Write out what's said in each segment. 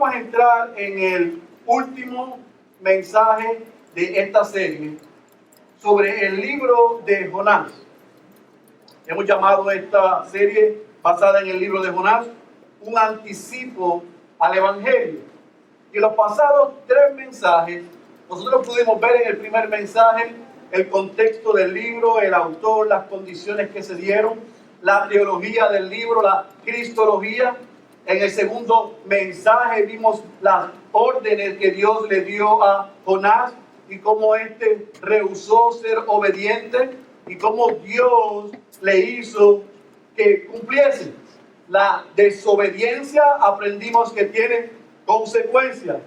vamos a entrar en el último mensaje de esta serie sobre el libro de Jonás. Hemos llamado esta serie, basada en el libro de Jonás, un anticipo al Evangelio. Y en los pasados 3 mensajes, nosotros pudimos ver en el primer mensaje el contexto del libro, el autor, las condiciones que se dieron, la teología del libro, la cristología. En el segundo mensaje vimos las órdenes que Dios le dio a Jonás y cómo éste rehusó ser obediente y cómo Dios le hizo que cumpliese. La desobediencia aprendimos que tiene consecuencias,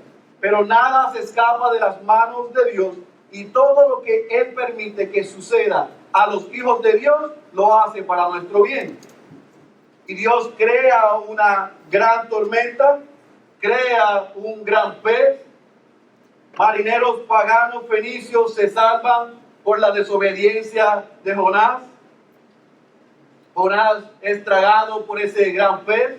pero nada se escapa de las manos de Dios y todo lo que Él permite que suceda a los hijos de Dios lo hace para nuestro bien. Y Dios crea una gran tormenta, crea un gran pez. Marineros paganos fenicios se salvan por la desobediencia de Jonás. Jonás es tragado por ese gran pez.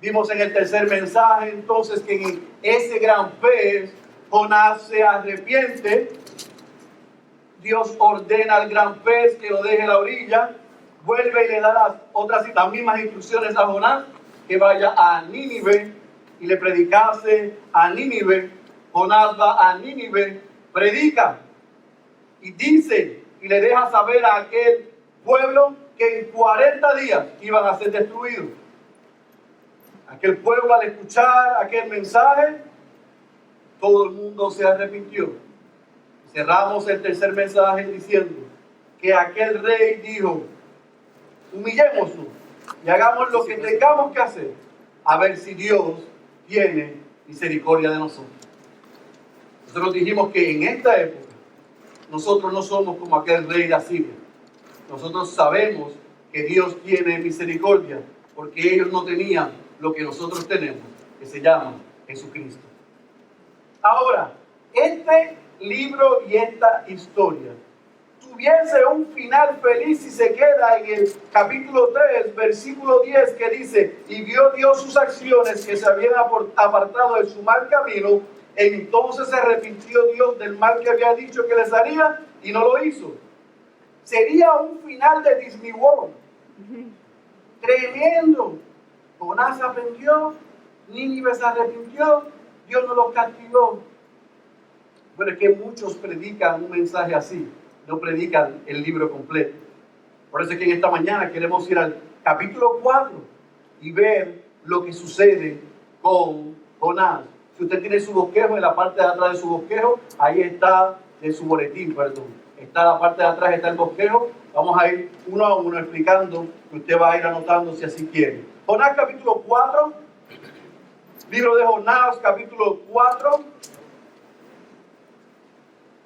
Vimos en el tercer mensaje entonces que en ese gran pez Jonás se arrepiente. Dios ordena al gran pez que lo deje en la orilla. Vuelve y le da las mismas instrucciones a Jonás, que vaya a Nínive y le predicase a Nínive. Jonás va a Nínive, predica y dice y le deja saber a aquel pueblo que en 40 días iban a ser destruidos. Aquel pueblo, al escuchar aquel mensaje, todo el mundo se arrepintió. Cerramos el tercer mensaje diciendo que aquel rey dijo: humillémonos y hagamos lo que tengamos que hacer, a ver si Dios tiene misericordia de nosotros. Nosotros dijimos que en esta época nosotros no somos como aquel rey de Asiria. Nosotros sabemos que Dios tiene misericordia porque ellos no tenían lo que nosotros tenemos, que se llama Jesucristo. Ahora, este libro y esta historia tuviese un final feliz si se queda en el capítulo 3, versículo 10, que dice: y vio Dios sus acciones que se habían apartado de su mal camino, entonces se arrepintió Dios del mal que había dicho que les haría y no lo hizo. Sería un final de Disney World. Tremendo. Jonás aprendió, Nínive se arrepintió, Dios no los castigó. Bueno, es que muchos predican un mensaje así, no predican el libro completo. Por eso es que en esta mañana queremos ir al capítulo 4 y ver lo que sucede con Jonás. Si usted tiene su bosquejo, en la parte de atrás de su bosquejo, ahí está, de su boletín, perdón. Está en la parte de atrás, está el bosquejo. Vamos a ir uno a uno explicando, que usted va a ir anotando si así quiere. Jonás capítulo 4, libro de Jonás capítulo 4.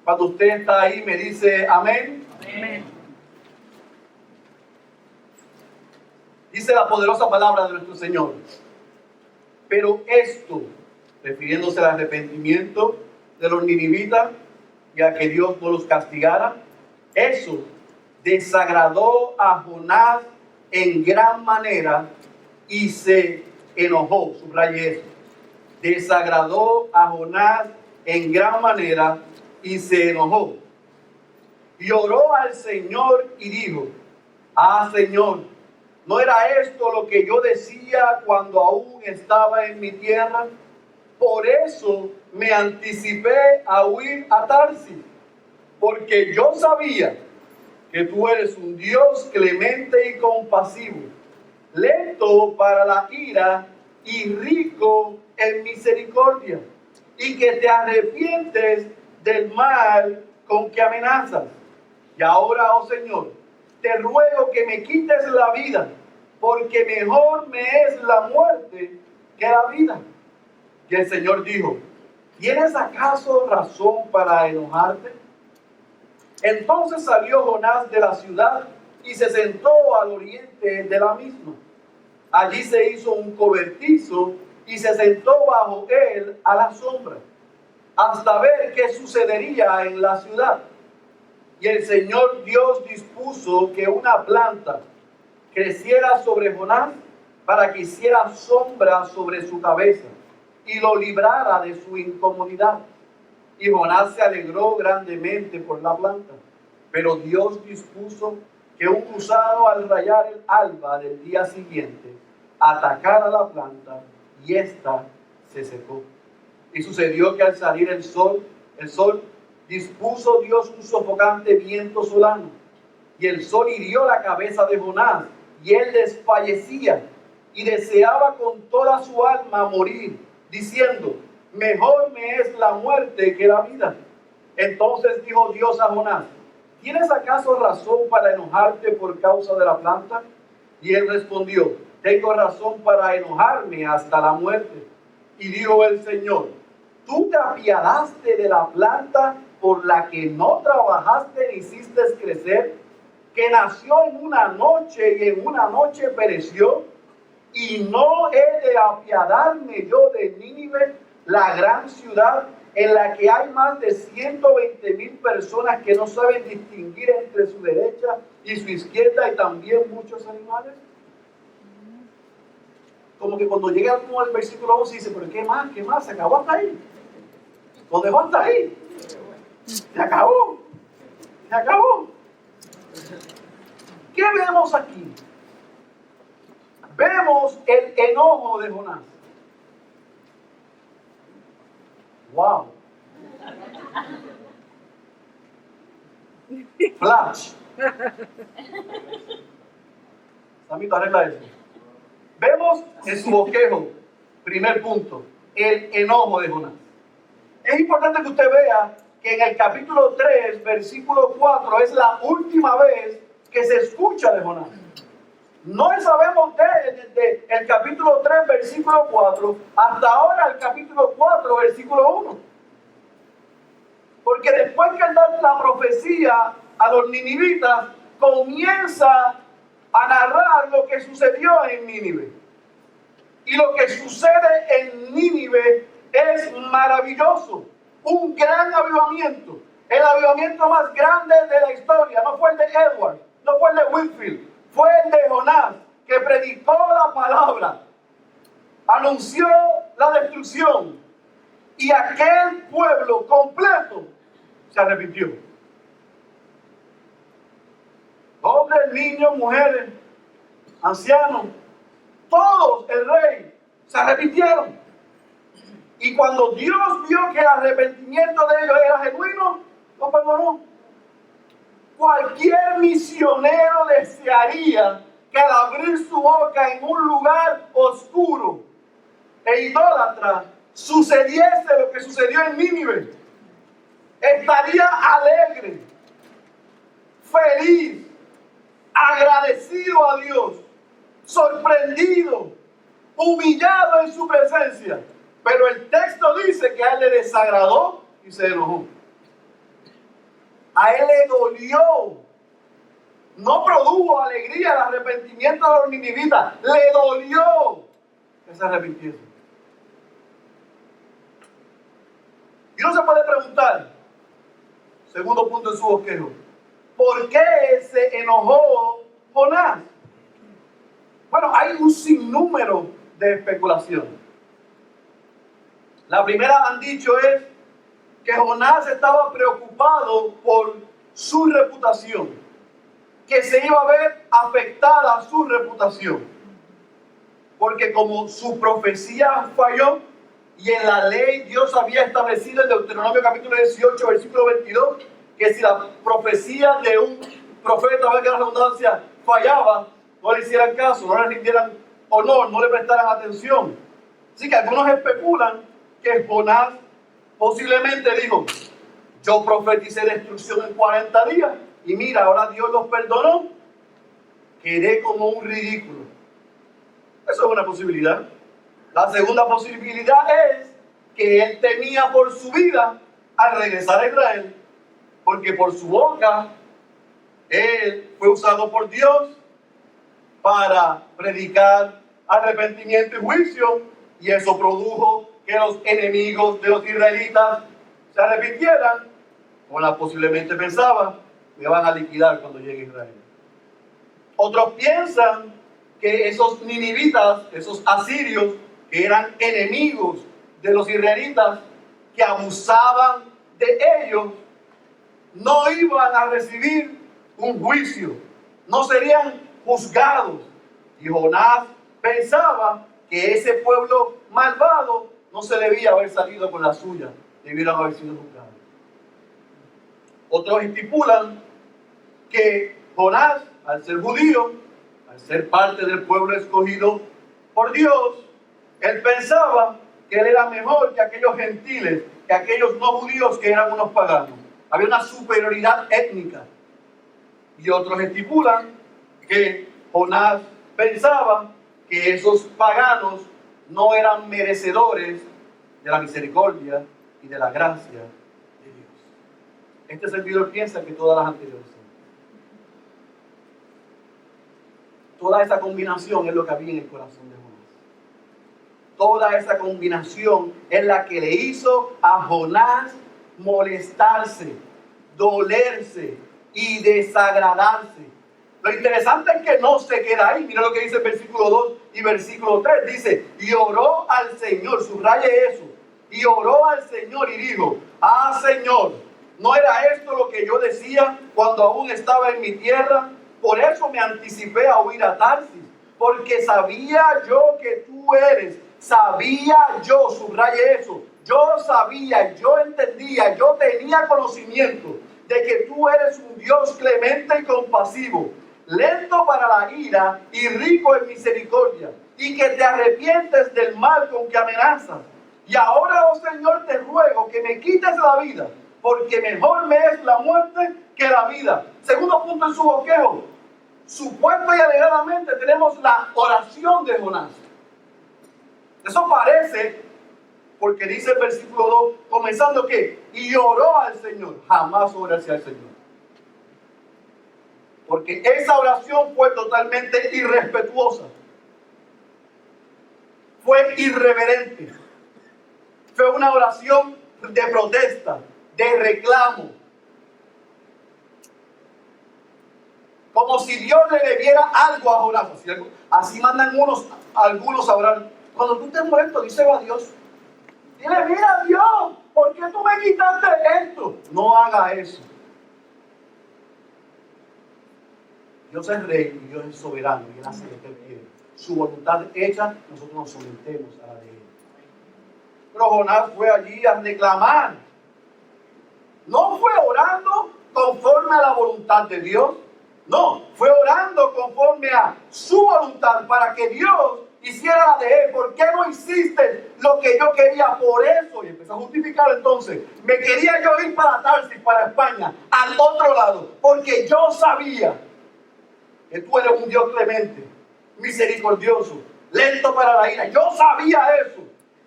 Cuando usted está ahí me dice amén. Amén. Dice la poderosa palabra de nuestro Señor: pero esto, refiriéndose al arrepentimiento de los ninivitas y a que Dios no los castigara, eso desagradó a Jonás en gran manera y se enojó. Subraye eso. Desagradó a Jonás en gran manera y se enojó. Y oró al Señor y dijo: Señor, ¿no era esto lo que yo decía cuando aún estaba en mi tierra? Por eso me anticipé a huir a Tarsis, porque yo sabía que tú eres un Dios clemente y compasivo, lento para la ira y rico en misericordia, y que te arrepientes del mal con que amenazas. Y ahora, oh Señor, te ruego que me quites la vida, porque mejor me es la muerte que la vida. Y el Señor dijo: ¿tienes acaso razón para enojarte? Entonces salió Jonás de la ciudad y se sentó al oriente de la misma. Allí se hizo un cobertizo y se sentó bajo él a la sombra, hasta ver qué sucedería en la ciudad. Y el Señor Dios dispuso que una planta creciera sobre Jonás para que hiciera sombra sobre su cabeza. y lo librara de su incomodidad. Y Jonás se alegró grandemente por la planta. Pero Dios dispuso que un gusano al rayar el alba del día siguiente atacara la planta y ésta se secó. Y sucedió que al salir el sol dispuso Dios un sofocante viento solano. Y el sol hirió la cabeza de Jonás y él desfallecía y deseaba con toda su alma morir, diciendo: mejor me es la muerte que la vida. Entonces dijo Dios a Jonás: ¿tienes acaso razón para enojarte por causa de la planta? Y él respondió: tengo razón para enojarme hasta la muerte. Y dijo el Señor: tú te apiadaste de la planta por la que no trabajaste ni hiciste crecer, que nació en una noche y en una noche pereció. Y no he de apiadarme yo de Nínive, la gran ciudad en la que hay más de 120,000 personas que no saben distinguir entre su derecha y su izquierda, y también muchos animales. Como que cuando llega al versículo 11 dice: pero ¿qué más? ¿Qué más? Se acabó hasta ahí. Lo dejó hasta ahí. Se acabó. Se acabó. ¿Qué vemos aquí? Vemos el enojo de Jonás. Wow. Flash. Samito, arregla eso. Vemos en su bosquejo, primer punto, el enojo de Jonás. Es importante que usted vea que en el capítulo 3, versículo 4, es la última vez que se escucha de Jonás. No sabemos desde el capítulo 3, versículo 4, hasta ahora el capítulo 4, versículo 1. Porque después que él da la profecía a los ninivitas, comienza a narrar lo que sucedió en Nínive. Y lo que sucede en Nínive es maravilloso. Un gran avivamiento. El avivamiento más grande de la historia. No fue el de Edward, no fue el de Whitfield, fue el de Jonás, que predicó la palabra, anunció la destrucción, y aquel pueblo completo se arrepintió. Hombres, niños, mujeres, ancianos, todos, el rey, se arrepintieron. Y cuando Dios vio que el arrepentimiento de ellos era genuino, los perdonó. Cualquier misionero desearía que al abrir su boca en un lugar oscuro e idólatra sucediese lo que sucedió en Nínive. Estaría alegre, feliz, agradecido a Dios, sorprendido, humillado en su presencia. Pero el texto dice que a él le desagradó y se enojó. A él le dolió. No produjo alegría el arrepentimiento de los ninivitas. Le dolió que se arrepintiesen. Y uno se puede preguntar, segundo punto en su bosquejo, ¿por qué se enojó Jonás? Bueno, hay un sinnúmero de especulaciones. La primera, han dicho, es que Jonás estaba preocupado por su reputación, que se iba a ver afectada su reputación, porque como su profecía falló, y en la ley Dios había establecido en Deuteronomio capítulo 18, versículo 22, que si la profecía de un profeta, valga la redundancia, fallaba, no le hicieran caso, no le rindieran honor, no le prestaran atención. Así que algunos especulan que Jonás posiblemente dijo: yo profeticé destrucción en 40 días y mira, ahora Dios los perdonó, quedé como un ridículo. Eso es una posibilidad. La segunda posibilidad es que él temía por su vida al regresar a Israel, porque por su boca él fue usado por Dios para predicar arrepentimiento y juicio, y eso produjo que los enemigos de los israelitas se arrepintieran. Jonás posiblemente pensaba: me van a liquidar cuando llegue a Israel. Otros piensan que esos ninivitas, esos asirios, que eran enemigos de los israelitas que abusaban de ellos no iban a recibir un juicio, no serían juzgados. Y Jonás pensaba que ese pueblo malvado no se debía haber salido con la suya, debieron haber sido juzgados. Otros estipulan que Jonás, al ser judío, al ser parte del pueblo escogido por Dios, él pensaba que él era mejor que aquellos gentiles, que aquellos no judíos que eran unos paganos. Había una superioridad étnica. Y otros estipulan que Jonás pensaba que esos paganos no eran merecedores de la misericordia y de la gracia de Dios. Este servidor piensa que todas las anteriores son. Toda esa combinación es lo que había en el corazón de Jonás. Toda esa combinación es la que le hizo a Jonás molestarse, dolerse y desagradarse. Lo interesante es que no se queda ahí. Mira lo que dice el versículo 2 y versículo 3. Dice, y oró al Señor, subraye eso. Y oró al Señor y dijo, Señor, ¿no era esto lo que yo decía cuando aún estaba en mi tierra? Por eso me anticipé a huir a Tarsis, porque sabía yo que tú eres. Sabía yo, subraye eso. Yo sabía, yo entendía, yo tenía conocimiento de que tú eres un Dios clemente y compasivo, lento para la ira y rico en misericordia, y que te arrepientes del mal con que amenazas. Y ahora, oh Señor, te ruego que me quites la vida, porque mejor me es la muerte que la vida. Segundo punto en su bosquejo. Supuesto y alegadamente tenemos la oración de Jonás. Eso parece, porque dice el versículo 2, comenzando que, y oró al Señor. Jamás oré hacia el Señor. Porque esa oración fue totalmente irrespetuosa. Fue irreverente. Fue una oración de protesta, de reclamo. Como si Dios le debiera algo a Jonás. Así mandan algunos a orar. Cuando tú estés molesto, díselo a Dios. Dile, mira Dios, ¿por qué tú me quitaste esto? No haga eso. Dios es rey y Dios es soberano y Él hace lo que Él quiere. Su voluntad hecha, nosotros nos sometemos a la de Él. Pero Jonás fue allí a reclamar. No fue orando conforme a la voluntad de Dios. No, fue orando conforme a su voluntad para que Dios hiciera la de Él. ¿Por qué no hiciste lo que yo quería? Por eso. Y empezó a justificar entonces. Me quería yo ir para Tarsis, para España, al otro lado. Porque yo sabía que tú eres un Dios clemente, misericordioso, lento para la ira. Yo sabía eso.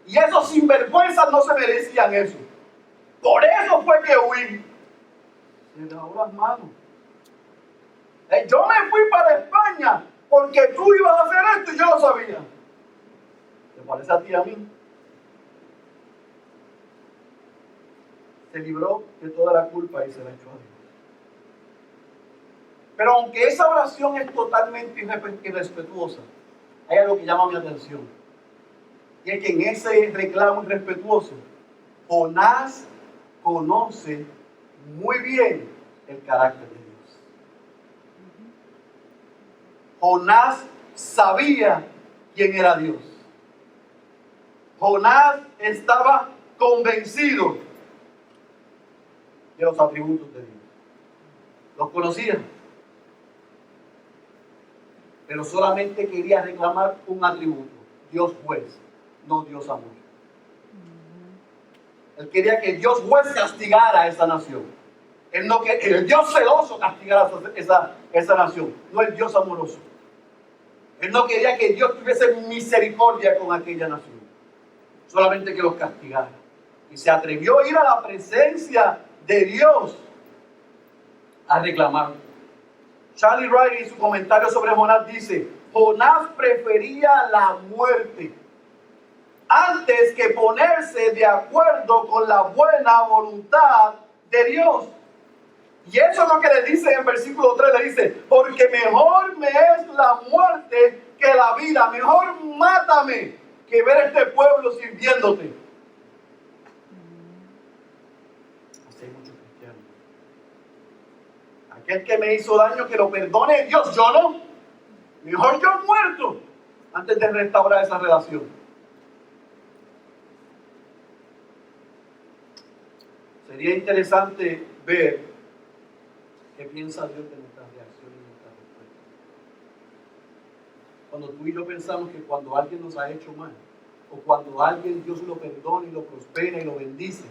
Y esos sinvergüenzas no se merecían eso. Por eso fue que huí. Se lavó las manos. Yo me fui para España porque tú ibas a hacer esto y yo lo sabía. ¿Te parece a ti y a mí? Se libró de toda la culpa y se la echó a Dios. Pero aunque esa oración es totalmente irrespetuosa, hay algo que llama mi atención. Y es que en ese reclamo irrespetuoso, Jonás conoce muy bien el carácter de Dios. Jonás sabía quién era Dios. Jonás estaba convencido de los atributos de Dios. Los conocía. Pero solamente quería reclamar un atributo: Dios juez, no Dios amor. Él quería que Dios juez castigara a esa nación. El Dios celoso castigara a esa nación, no el Dios amoroso. Él no quería que Dios tuviese misericordia con aquella nación, solamente que los castigara. Y se atrevió a ir a la presencia de Dios a reclamar. Charlie Wright, en su comentario sobre Jonás, dice: Jonás prefería la muerte antes que ponerse de acuerdo con la buena voluntad de Dios. Y eso es lo que le dice en el versículo 3, le dice: porque mejor me es la muerte que la vida, mejor mátame que ver este pueblo sirviéndote. Aquel que me hizo daño, que lo perdone Dios, yo no. Mejor yo muerto antes de restaurar esa relación. Sería interesante ver qué piensa Dios de nuestras reacciones y nuestras respuestas. Cuando tú y yo pensamos que cuando alguien nos ha hecho mal, o cuando alguien Dios lo perdona y lo prospera y lo bendice,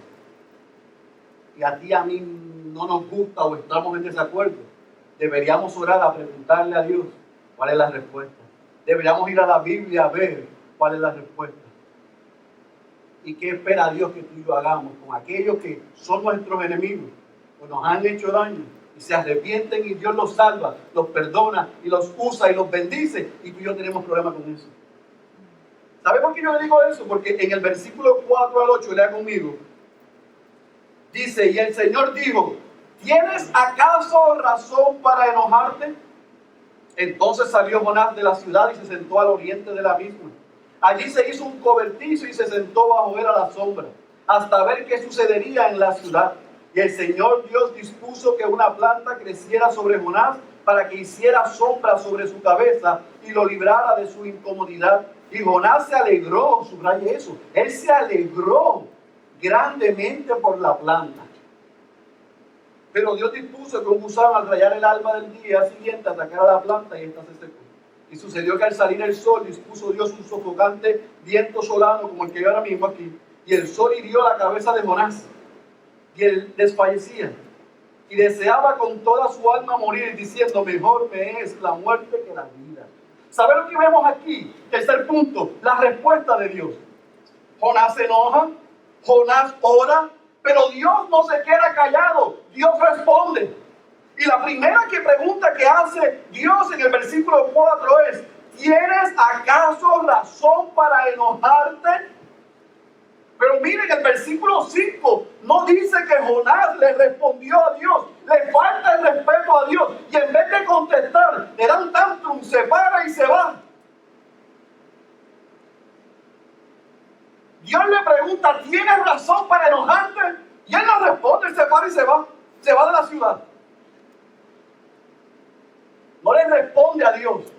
y a ti y a mí no nos gusta o estamos en desacuerdo, deberíamos orar a preguntarle a Dios cuál es la respuesta. Deberíamos ir a la Biblia a ver cuál es la respuesta. ¿Y qué espera Dios que tú y yo hagamos con aquellos que son nuestros enemigos o nos han hecho daño y se arrepienten y Dios los salva, los perdona y los usa y los bendice, y tú y yo tenemos problemas con eso? ¿Sabe por qué yo le digo eso? Porque en el versículo 4 al 8, lea conmigo, dice: y el Señor dijo, ¿tienes acaso razón para enojarte? Entonces salió Jonás de la ciudad y se sentó al oriente de la misma. Allí se hizo un cobertizo y se sentó bajo él a la sombra, hasta ver qué sucedería en la ciudad. Y el Señor Dios dispuso que una planta creciera sobre Jonás para que hiciera sombra sobre su cabeza y lo librara de su incomodidad. Y Jonás se alegró, subraye eso, él se alegró grandemente por la planta. Pero Dios dispuso que un gusano, al rayar el alba del día siguiente, atacara la planta y ésta se secó. Y sucedió que al salir el sol, dispuso Dios un sofocante viento solano como el que hay ahora mismo aquí, y el sol hirió la cabeza de Jonás, y él desfallecía, y deseaba con toda su alma morir, diciendo: mejor me es la muerte que la vida. ¿Sabe lo que vemos aquí? Tercer punto, la respuesta de Dios. Jonás se enoja, Jonás ora, pero Dios no se queda callado, Dios responde. Y la primera pregunta que hace Dios en el versículo 4 es: ¿tienes acaso razón para enojarte? Pero miren, el versículo 5 no dice que Jonás le respondió a Dios, le falta el respeto a Dios, y en vez de contestar, le da un tantrum, se para y se va. Dios le pregunta: ¿tienes razón para enojarte? Y él no responde, él se para y se va de la ciudad. No le responde a Dios.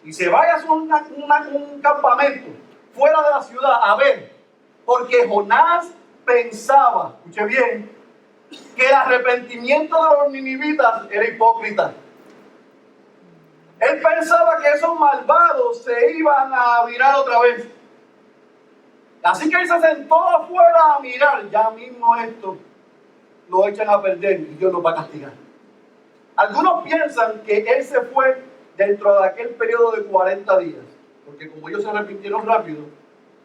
Y se vaya a un campamento fuera de la ciudad a ver. Porque Jonás pensaba, escuche bien, que el arrepentimiento de los ninivitas era hipócrita. Él pensaba que esos malvados se iban a virar otra vez. Así que él se sentó afuera a mirar. Ya mismo esto lo echan a perder y Dios los va a castigar. Algunos piensan que él se fue dentro de aquel periodo de 40 días, porque como ellos se arrepintieron rápido,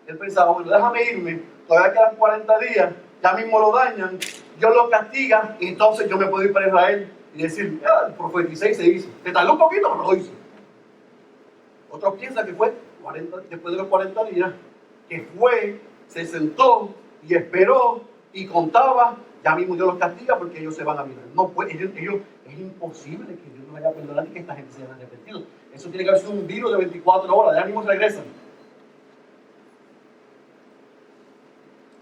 él pensaba: bueno, déjame irme, todavía quedan 40 días, ya mismo lo dañan, Dios lo castiga, y entonces yo me puedo ir para Israel y decir: profeticé y se hizo. Se tardó un poquito, pero lo hizo. Otros piensan que fue después de los 40 días, que fue, se sentó y esperó y contaba. Ya mismo Dios los castiga porque ellos se van a mirar. No, pues ellos, es imposible que Dios no vaya a perdonar y que esta gente se haya arrepentido. Eso tiene que haber sido un virus de 24 horas. Ya mismo regresan.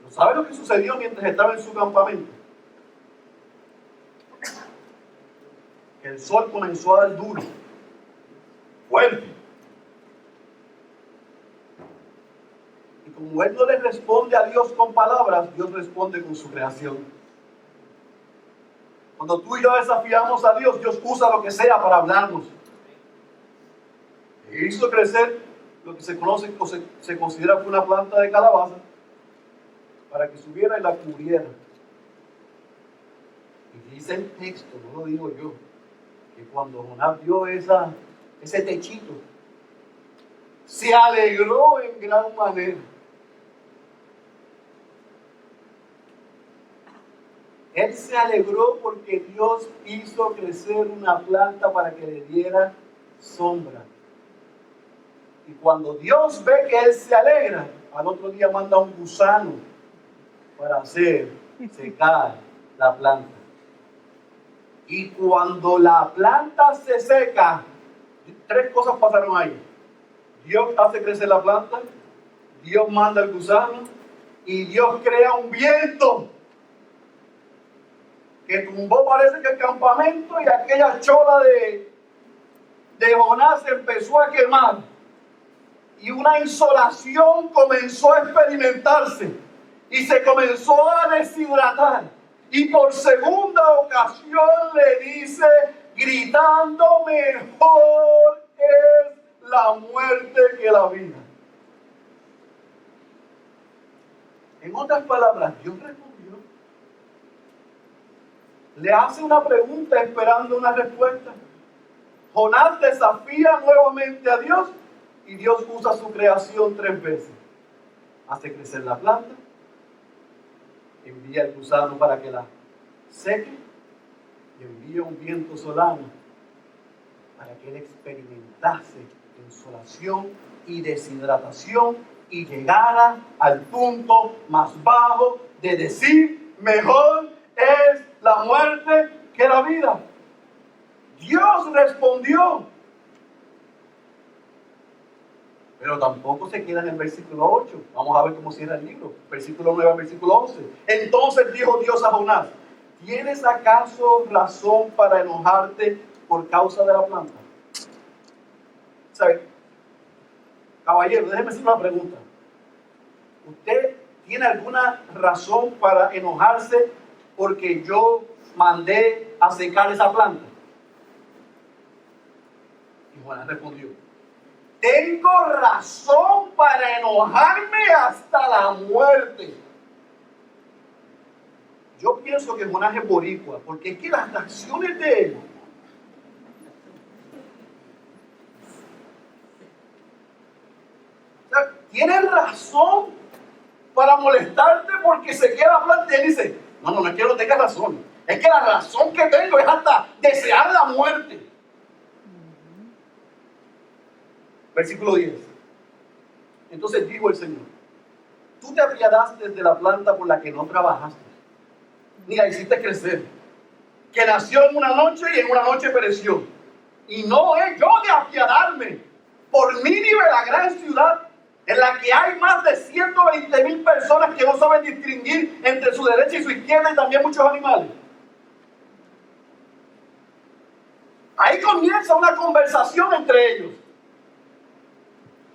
¿Sabe lo que sucedió mientras estaba en su campamento? Que el sol comenzó a dar duro, fuerte. Y como él no le responde a Dios con palabras, Dios responde con su creación. Cuando tú y yo desafiamos a Dios, Dios usa lo que sea para hablarnos. E hizo crecer lo que se conoce o se considera como una planta de calabaza para que subiera y la cubriera. Y dice el texto, no lo digo yo, que cuando Jonás vio ese techito, se alegró en gran manera. Él se alegró porque Dios hizo crecer una planta para que le diera sombra. Y cuando Dios ve que él se alegra, al otro día manda un gusano para hacer secar la planta. Y cuando la planta se seca, 3 cosas pasaron ahí. Dios hace crecer la planta, Dios manda el gusano y Dios crea un viento. que tumbó, parece que el campamento, y aquella chola de Jonás se empezó a quemar. Y una insolación comenzó a experimentarse y se comenzó a deshidratar. Y por segunda ocasión le dice, gritando, mejor es la muerte que la vida. En otras palabras, Dios respondió. Le hace una pregunta esperando una respuesta. Jonás desafía nuevamente a Dios y Dios usa su creación 3 veces. Hace crecer la planta, envía el gusano para que la seque y envía un viento solano para que él experimentase insolación y deshidratación y llegara al punto más bajo de decir, mejor es la muerte que la vida. Dios respondió. Pero tampoco se queda en el versículo 8. Vamos a ver cómo cierra el libro. Versículo 9 al versículo 11. Entonces dijo Dios a Jonás, ¿tienes acaso razón para enojarte por causa de la planta? ¿Sabe? Caballero, déjeme hacer una pregunta. ¿Usted tiene alguna razón para enojarse porque yo mandé a secar esa planta? Y Jonás respondió, tengo razón para enojarme hasta la muerte. Yo pienso que Jonás es boricua, porque es que las acciones de él tienes razón para molestarte porque se queda la planta. Y él dice, no es que no tenga razón, es que la razón que tengo es hasta desear la muerte. Versículo 10. Entonces dijo el Señor, tú te apiadaste de la planta por la que no trabajaste, ni la hiciste crecer, que nació en una noche y en una noche pereció. Y no he yo de apiadarme por Nínive, la gran ciudad, en la que hay más de 120,000 personas que no saben distinguir entre su derecha y su izquierda, y también muchos animales. Ahí comienza una conversación entre ellos.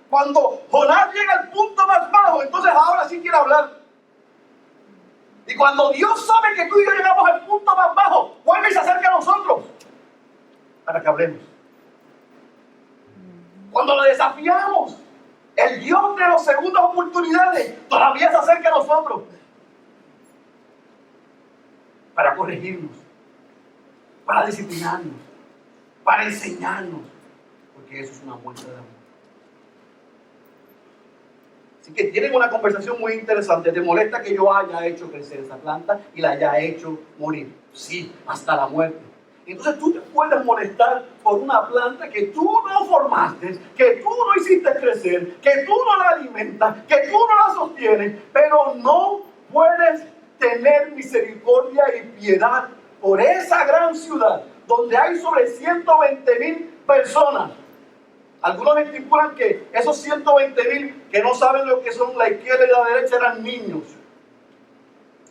Cuando Jonás llega al punto más bajo, entonces ahora sí quiere hablar. Y cuando Dios sabe que tú y yo llegamos al punto más bajo, vuelve y se acerca a nosotros para que hablemos. Cuando lo desafiamos, el Dios de las segundas oportunidades todavía se acerca a nosotros para corregirnos, para disciplinarnos, para enseñarnos, porque eso es una muestra de amor. Así que tienen una conversación muy interesante. ¿Te molesta que yo haya hecho crecer esa planta y la haya hecho morir? Sí, hasta la muerte. Entonces tú te puedes molestar por una planta que tú no formaste, que tú no hiciste crecer, que tú no la alimentas, que tú no la sostienes, pero no puedes tener misericordia y piedad por esa gran ciudad donde hay sobre 120,000 personas. Algunos estipulan que esos 120,000 que no saben lo que son la izquierda y la derecha eran niños.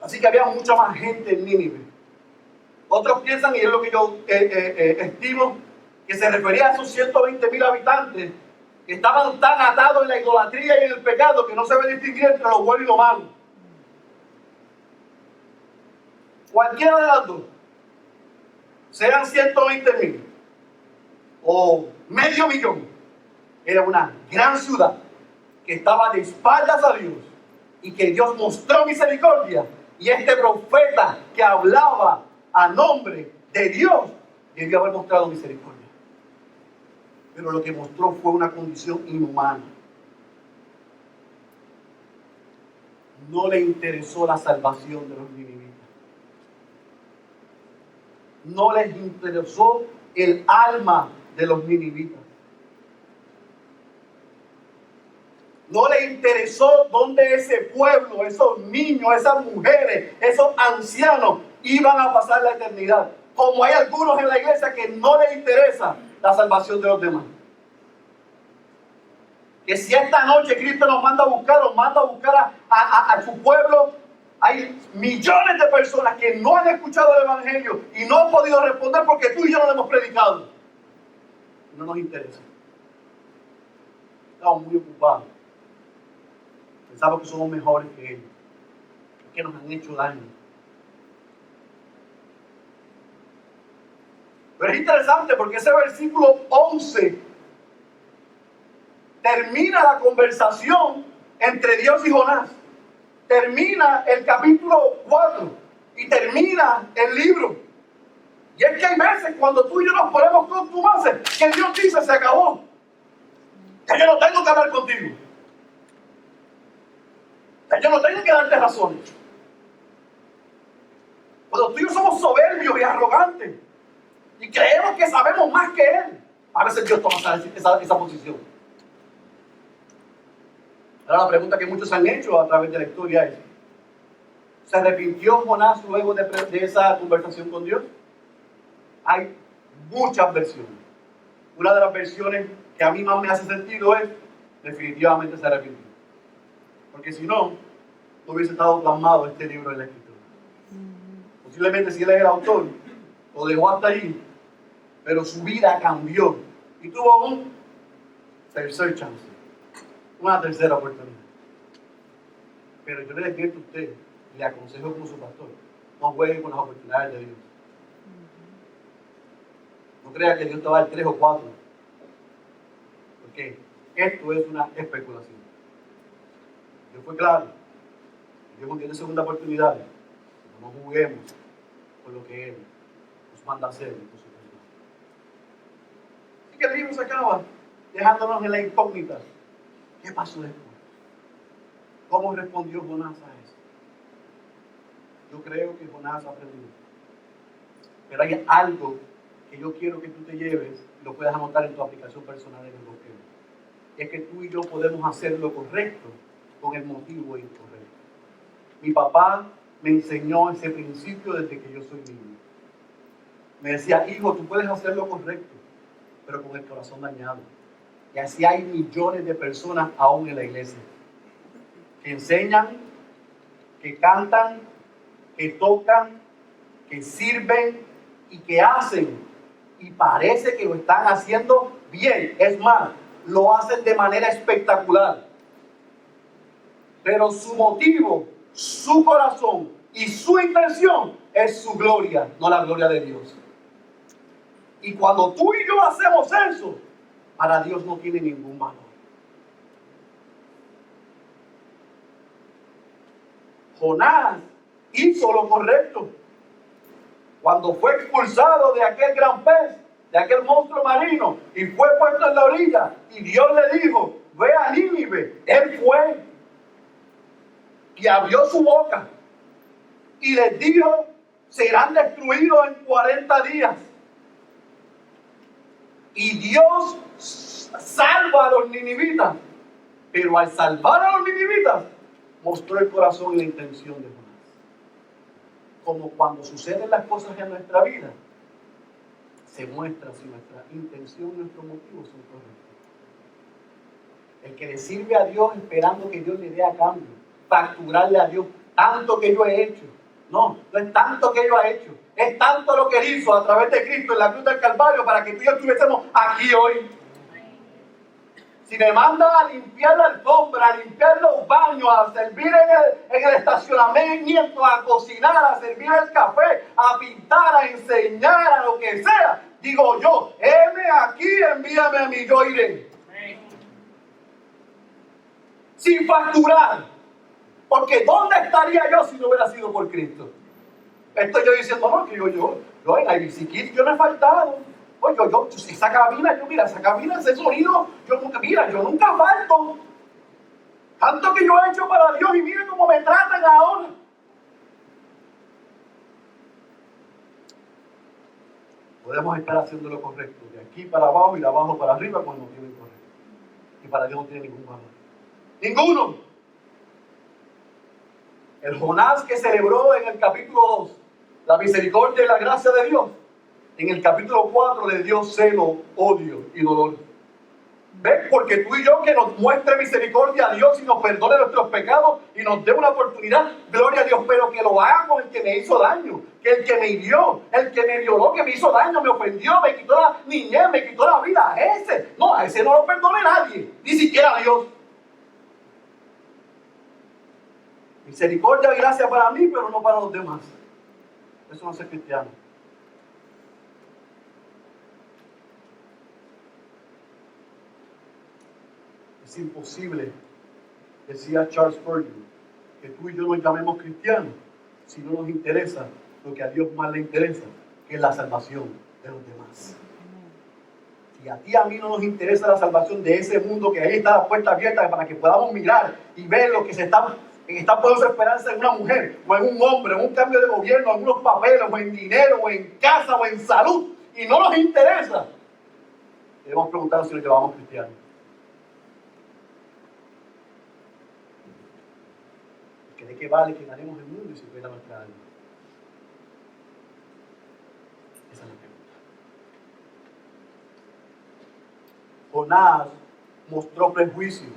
Así que había mucha más gente en Nínive. Otros piensan, y es lo que yo estimo, que se refería a esos 120,000 habitantes que estaban tan atados en la idolatría y en el pecado que no se ve distinguir entre lo bueno y lo malo. Cualquiera de las dos, sean 120,000 o 500,000, era una gran ciudad que estaba de espaldas a Dios y que Dios mostró misericordia. Y este profeta que hablaba a nombre de Dios debió haber mostrado misericordia. Pero lo que mostró fue una condición inhumana. No le interesó la salvación de los ninivitas. No les interesó el alma de los ninivitas. No le interesó dónde ese pueblo, esos niños, esas mujeres, esos ancianos iban a pasar la eternidad. Como hay algunos en la iglesia que no les interesa la salvación de los demás. Que si esta noche Cristo nos manda a buscar a su pueblo, a Hay millones de personas que no han escuchado el Evangelio y no han podido responder porque tú y yo no lo hemos predicado. No nos interesa. Estamos muy ocupados. Pensamos que somos mejores que ellos, que nos han hecho daño. Pero es interesante porque ese versículo 11 termina la conversación entre Dios y Jonás. Termina el capítulo 4 y termina el libro. Y es que hay veces cuando tú y yo nos ponemos contumaces que Dios dice: se acabó. Ya yo no tengo que hablar contigo. Ya yo no tengo que darte razones. Cuando tú y yo somos soberbios y arrogantes y creemos que sabemos más que Él, a veces Dios toma esa posición. Ahora la pregunta que muchos han hecho a través de la historia es: ¿se arrepintió Jonás luego de esa conversación con Dios? Hay muchas versiones. Una de las versiones que a mí más me hace sentido es: definitivamente se arrepintió. Porque si no, no hubiese estado plasmado este libro en la Escritura. Posiblemente si él es el autor, lo dejó hasta ahí, pero su vida cambió y tuvo un tercer chance, una tercera oportunidad. Pero yo le advierto a usted, le aconsejo como su pastor: no juegue con las oportunidades de Dios. No crea que Dios te va a dar 3 o 4, porque esto es una especulación. Dios fue claro: Dios tiene segunda oportunidad. No juguemos con lo que Él nos manda a hacer en su persona. Así que el libro se acaba dejándonos en la incógnita. ¿Qué pasó después? ¿Cómo respondió Jonás a eso? Yo creo que Jonás aprendió. Pero hay algo que yo quiero que tú te lleves y lo puedas anotar en tu aplicación personal en el bloqueo. Es que tú y yo podemos hacer lo correcto con el motivo incorrecto. Mi papá me enseñó ese principio desde que yo soy niño. Me decía: hijo, tú puedes hacer lo correcto, pero con el corazón dañado. Y así hay millones de personas aún en la iglesia que enseñan, que cantan, que tocan, que sirven y que hacen, y parece que lo están haciendo bien. Es más, lo hacen de manera espectacular, pero su motivo, su corazón y su intención es su gloria, no la gloria de Dios. Y cuando tú y yo hacemos eso, para Dios no tiene ningún valor. Jonás hizo lo correcto. Cuando fue expulsado de aquel gran pez, de aquel monstruo marino, y fue puesto en la orilla, y Dios le dijo: ve a Nínive. Él fue y abrió su boca y les dijo: serán destruidos en 40 días. Y Dios salva a los ninivitas, pero al salvar a los ninivitas mostró el corazón y la intención de Jonás. Como cuando suceden las cosas en nuestra vida, se muestra si nuestra intención y nuestros motivos son correctos. El que le sirve a Dios esperando que Dios le dé a cambio, facturarle a Dios tanto que yo he hecho. No es tanto que yo he hecho, es tanto lo que Él hizo a través de Cristo en la cruz del Calvario para que tú y yo estuviésemos aquí hoy. Si me manda a limpiar la alfombra, a limpiar los baños, a servir en el estacionamiento, a cocinar, a servir el café, a pintar, a enseñar, a lo que sea, digo yo: heme aquí, envíame a mí, yo iré. Sin facturar. Porque ¿dónde estaría yo si no hubiera sido por Cristo? Estoy yo diciendo: no, que yo en la bicicleta yo no he faltado. Oye, esa cabina, esa cabina, ese sonido, yo nunca falto. Tanto que yo he hecho para Dios y miren cómo me tratan ahora. Podemos estar haciendo lo correcto, de aquí para abajo y de abajo para arriba, con el motivo incorrecto. Y para Dios no tiene ningún valor. ¡Ninguno! El Jonás que celebró en el capítulo 2 la misericordia y la gracia de Dios, en el capítulo 4 le dio celo, odio y dolor. ¿Ves? Porque tú y yo, que nos muestre misericordia a Dios y nos perdone nuestros pecados y nos dé una oportunidad, gloria a Dios, pero que lo haga con el que me hizo daño, que el que me hirió, el que me violó, que me hizo daño, me ofendió, me quitó la niñez, me quitó la vida, a ese no lo perdone nadie, ni siquiera Dios. Misericordia y gracia para mí, pero no para los demás. Eso no es ser cristiano. Es imposible, decía Charles Spurgeon, que tú y yo nos llamemos cristianos si no nos interesa lo que a Dios más le interesa, que es la salvación de los demás. Si a ti y a mí no nos interesa la salvación de ese mundo, que ahí está la puerta abierta para que podamos mirar y ver lo que se está poniendo su esperanza en una mujer, o en un hombre, en un cambio de gobierno, en unos papeles, o en dinero, o en casa, o en salud, y no nos interesa, debemos preguntarnos si nos llamamos cristianos. ¿De qué vale que ganemos el mundo y se pierda nuestra alma? Esa es la pregunta. Jonás mostró prejuicio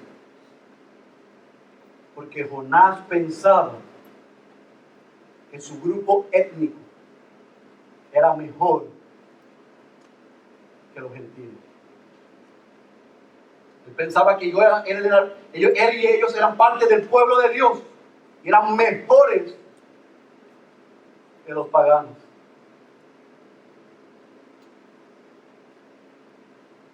porque Jonás pensaba que su grupo étnico era mejor que los gentiles. Él pensaba que él y ellos eran parte del pueblo de Dios. Eran mejores que los paganos.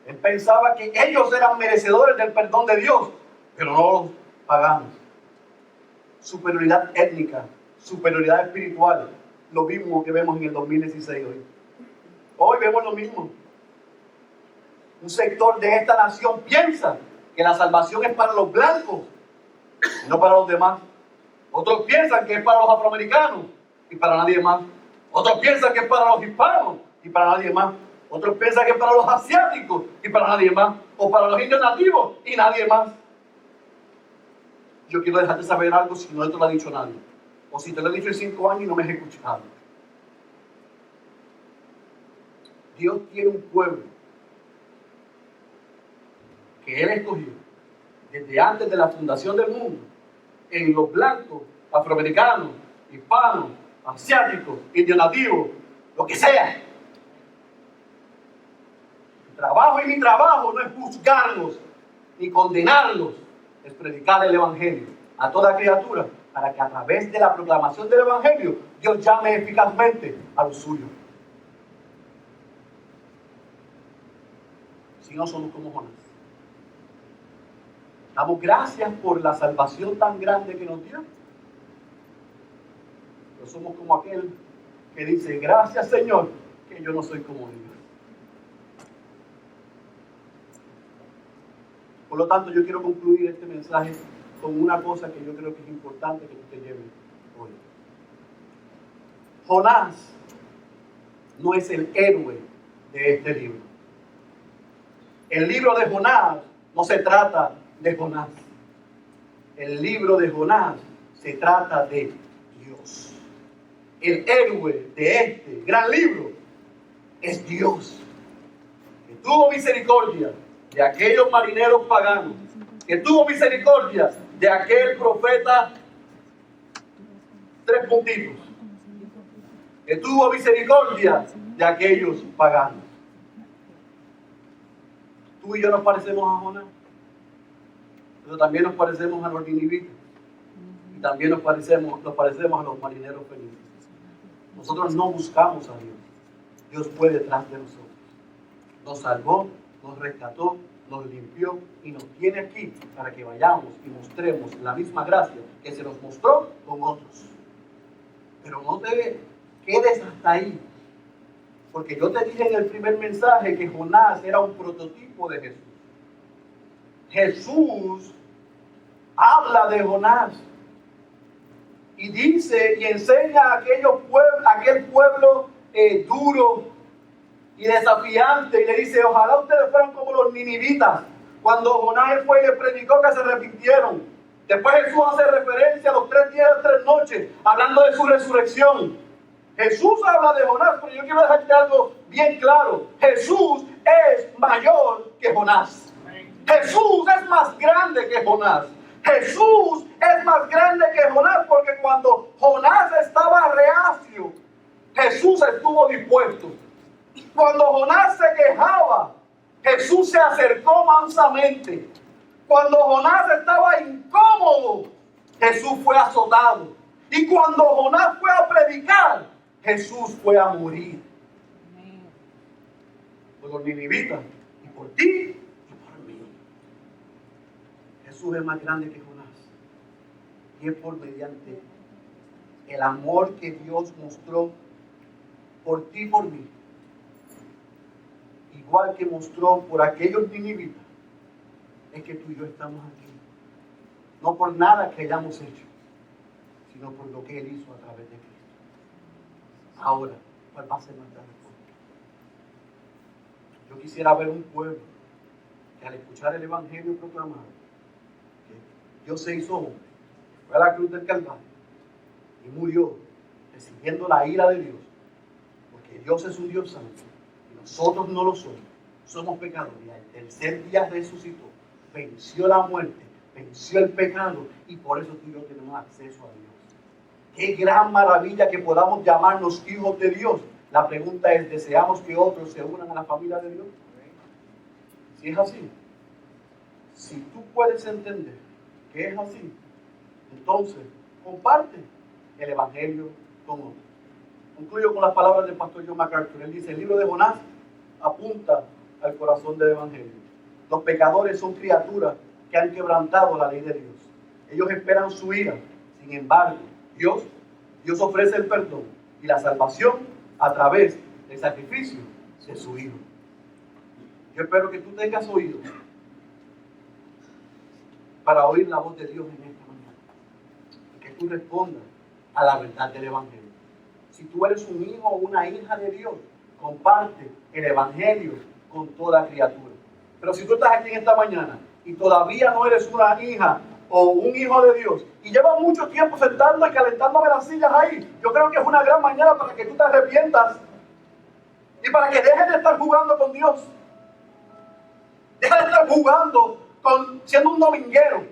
Él pensaba que ellos eran merecedores del perdón de Dios, pero no los paganos. Superioridad étnica, superioridad espiritual, lo mismo que vemos en el 2016 hoy. Hoy vemos lo mismo. Un sector de esta nación piensa que la salvación es para los blancos y no para los demás. Otros piensan que es para los afroamericanos y para nadie más. Otros piensan que es para los hispanos y para nadie más. Otros piensan que es para los asiáticos y para nadie más. O para los indios nativos y nadie más. Yo quiero dejarte saber algo si no te lo ha dicho nadie. O si te lo he dicho en 5 años y no me has escuchado. Dios tiene un pueblo que Él escogió desde antes de la fundación del mundo, en los blancos, afroamericanos, hispanos, asiáticos, indios nativos, lo que sea. Mi trabajo y mi trabajo no es juzgarlos ni condenarlos, es predicar el evangelio a toda criatura para que a través de la proclamación del evangelio Dios llame eficazmente a los suyos. Si no, somos como Jonás. Damos gracias por la salvación tan grande que nos dio. Pero somos como aquel que dice, gracias Señor, que yo no soy como ellos. Por lo tanto, yo quiero concluir este mensaje con una cosa que yo creo que es importante que tú te lleves hoy. Jonás no es el héroe de este libro. El libro de Jonás no se trata de Jonás. El libro de Jonás se trata de Dios. El héroe de este gran libro es Dios, que tuvo misericordia de aquellos marineros paganos, que tuvo misericordia de aquel profeta 3 puntitos, que tuvo misericordia de aquellos paganos. Tú y yo nos parecemos a Jonás, pero también nos parecemos a los ninivitas y también nos parecemos a los marineros felices. Nosotros no buscamos a Dios. Dios fue detrás de nosotros. Nos salvó, nos rescató, nos limpió y nos tiene aquí para que vayamos y mostremos la misma gracia que se nos mostró con otros. Pero no te quedes hasta ahí, porque yo te dije en el primer mensaje que Jonás era un prototipo de Jesús. Jesús habla de Jonás y dice y enseña a aquel pueblo duro y desafiante, y le dice, ojalá ustedes fueran como los ninivitas, cuando Jonás fue y les predicó que se arrepintieron. Después Jesús hace referencia a los 3 días y 3 noches, hablando de su resurrección. Jesús habla de Jonás, pero yo quiero dejarte algo bien claro. Jesús es mayor que Jonás. Jesús es más grande que Jonás. Jesús es más grande que Jonás, porque cuando Jonás estaba reacio, Jesús estuvo dispuesto. Cuando Jonás se quejaba, Jesús se acercó mansamente. Cuando Jonás estaba incómodo, Jesús fue azotado. Y cuando Jonás fue a predicar, Jesús fue a morir. Por los ninivitas, y por ti, y por mí. Jesús es más grande que Jonás. Y es por mediante el amor que Dios mostró por ti y por mí. Igual que mostró por aquellos ninivitas, es que tú y yo estamos aquí. No por nada que hayamos hecho, sino por lo que Él hizo a través de Cristo. Ahora, ¿cuál va a ser nuestra respuesta? Yo quisiera ver un pueblo que al escuchar el Evangelio proclamado, que Dios se hizo hombre, fue a la cruz del Calvario y murió, recibiendo la ira de Dios, porque Dios es un Dios santo y nosotros no lo somos. Somos pecadores y al tercer día resucitó, venció la muerte, venció el pecado y por eso tú y yo tenemos acceso a Dios. Qué gran maravilla que podamos llamarnos hijos de Dios. La pregunta es, ¿deseamos que otros se unan a la familia de Dios? Si es así, si tú puedes entender que es así, entonces comparte el Evangelio con otros. Concluyo con las palabras del pastor John MacArthur. Él dice, el libro de Jonás apunta al corazón del Evangelio. Los pecadores son criaturas que han quebrantado la ley de Dios. Ellos esperan su ira. Sin embargo, Dios ofrece el perdón y la salvación a través del sacrificio de su Hijo. Yo espero que tú tengas oídos para oír la voz de Dios en esta mañana y que tú respondas a la verdad del Evangelio. Si tú eres un hijo o una hija de Dios, comparte el Evangelio con toda criatura. Pero si tú estás aquí en esta mañana y todavía no eres una hija o un hijo de Dios y llevas mucho tiempo sentando y calentándome las sillas ahí, yo creo que es una gran mañana para que tú te arrepientas y para que dejes de estar jugando con Dios. Deja de estar jugando siendo un dominguero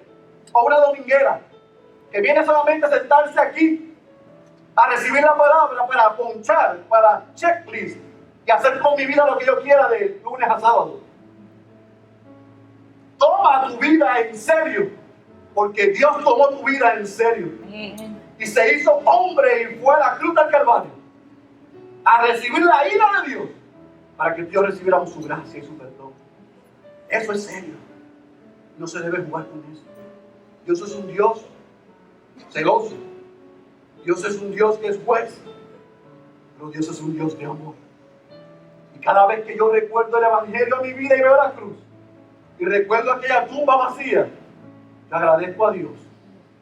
o una dominguera que viene solamente a sentarse aquí a recibir la palabra para ponchar, para checklist y hacer con mi vida lo que yo quiera de lunes a sábado. Toma tu vida en serio, porque Dios tomó tu vida en serio. Y se hizo hombre y fue a la cruz del Calvario a recibir la ira de Dios para que Dios recibiéramos su gracia y su perdón. Eso es serio. No se debe jugar con eso. Dios es un Dios celoso. Dios es un Dios que es juez. Pero Dios es un Dios de amor. Y cada vez que yo recuerdo el Evangelio a mi vida y veo la cruz, y recuerdo aquella tumba vacía, le agradezco a Dios.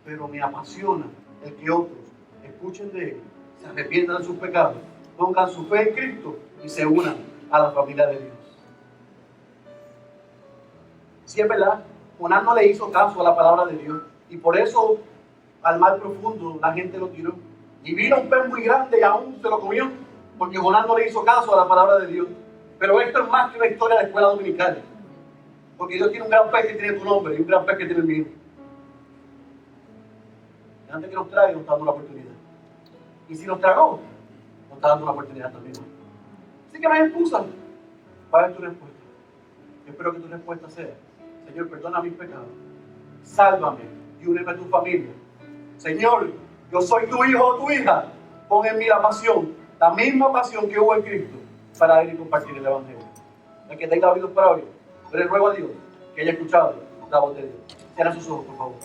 Pero me apasiona el que otros escuchen de Él, se arrepientan de sus pecados, pongan su fe en Cristo y se unan a la familia de Dios. Si es verdad, Jonás no le hizo caso a la palabra de Dios y por eso al mar profundo la gente lo tiró. Y vino un pez muy grande y aún se lo comió, porque Jonás no le hizo caso a la palabra de Dios. Pero esto es más que una historia de escuela dominical, porque Dios tiene un gran pez que tiene tu nombre y un gran pez que tiene el mío. Y antes que nos trague, nos está dando una oportunidad. Y si nos tragó, nos está dando una oportunidad también. Así que no hay excusa para ver tu respuesta. Yo espero que tu respuesta sea: Señor, perdona mis pecados, sálvame y úneme a tu familia. Señor, yo soy tu hijo o tu hija. Pon en mí la misma pasión que hubo en Cristo, para ir y compartir el Evangelio. El que tenga oídos para oír, pero le ruego a Dios que haya escuchado la voz de Dios. Cierra sus ojos, por favor.